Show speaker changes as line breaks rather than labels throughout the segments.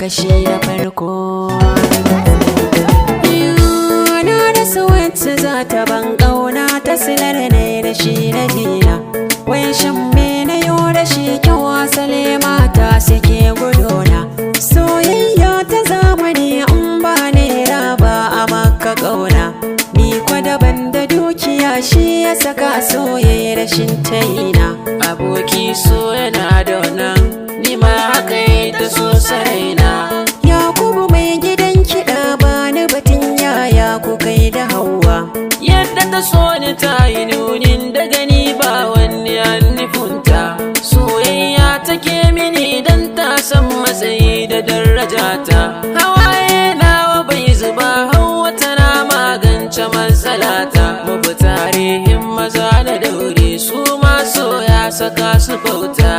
kashi na farko. Na rasa wacce za ta ban ƙauna ta silar ne da shi na jina. Wai shan me na yau da shi kyau asali mata suke guduna. Soyayya ta zamani in ba naira ba a maka ƙauna. Ni kwa daban da dukiya shi ya saka soyayya rashin taina.
Aboki so yana da wannan, ni ma haka yi ta so saraina.
Yakubu mai gidan kiɗa bani batun yaya ku kai da Hauwa.
Yadda ta so ni ta yi nunin da gani ba wani nufinta. Soyayya take mini dan ta san matsayi da darajata. Hawaye nawa bai zuba, Hauwa tana magance matsalata. Mu bi tarihin maza da daure, su ma so ya saka su bauta.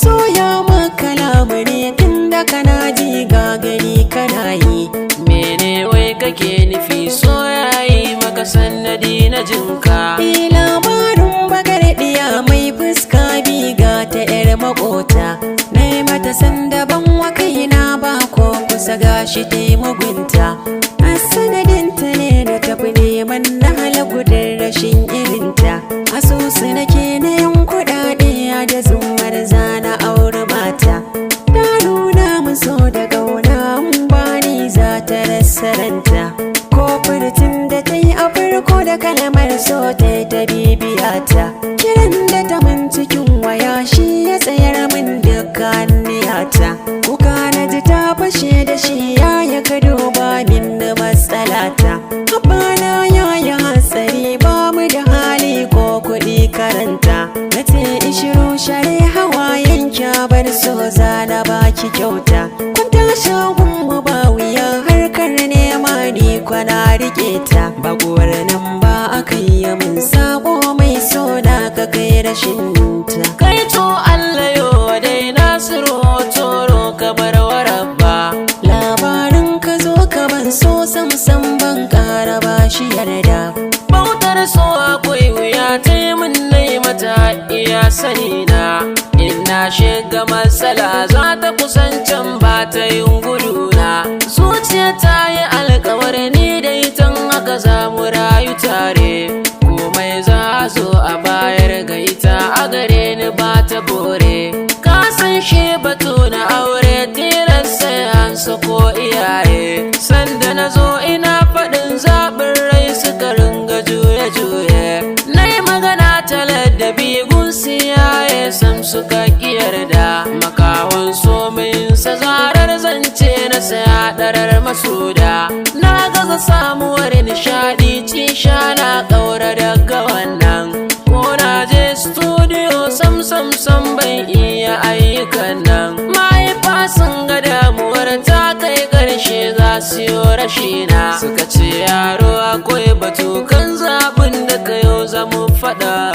Soya maka lamuni tun da kana ji gagari kana yi.
Mene wai kake nufi, so yayi maka sannadi na jinka.
Labarin bagardiya mai fuska biga ta 'yar makota. Na yi mata sandaban wa kaina ba ko kusa gashi ta yi mugunta. A sanadinta ne da tafi neman na halagudin rashin irinta. Asusu nake na yan kuɗaɗe da zumar zana auri mata. Ta nuna min so da ƙauna bani za ta rasa ranta. Ko furtin da ta yi a farko da kalmar so ta yi ta bibiyata. Kiran da ta min cikin waya shi ya tsayar min dukkan niyata. Kuka na ji ta fashe da shi ya ka duba min matsalata. Abana ya yi hatsari ba mu da hali ko kuɗi karanta. Na ce ishiru share hawayen kyabar so zana baki kyauta. Kwanta shagun mu ba wuya harkar nema ni kwana rike ta. Bagowar nan ba aka yi min sako mai so da ka kai rashin ta.
Kai to Allah yo dai Nasiru toro ka bar warabba.
Labarin ka zo ka ban so sam ban ƙara ba shi yarda.
Bautar so akwai wuya ta yi min nai mata iya sani na. In na shiga matsala za ta kusancin ba ta yin guduna. Zuciya ta yi alkawari ni da itan haka za mu rayu tare. Komai za zo a bayar ga ita a gare ni ba ta bore. Ka san shi batu na aure tilas sai an sako iyaye. Sanda na zo ina faɗin zaɓin rai suka ringa juye-juye. Na yi magana ta ladabi gun siyaye sam suka yarda. Makawan sominsa zarar zance na saya ɗarar masuda. Na gaza samuwar nishaɗi cisha na ƙaura daga wannan. Ko na je studio sam ban iya ayyukan nan. Mahaifa sun ga damuwar ta kai ƙarshe za su yi rashina. Suka ce yaro akwai batu kan zaɓin da kayo zamu faɗa.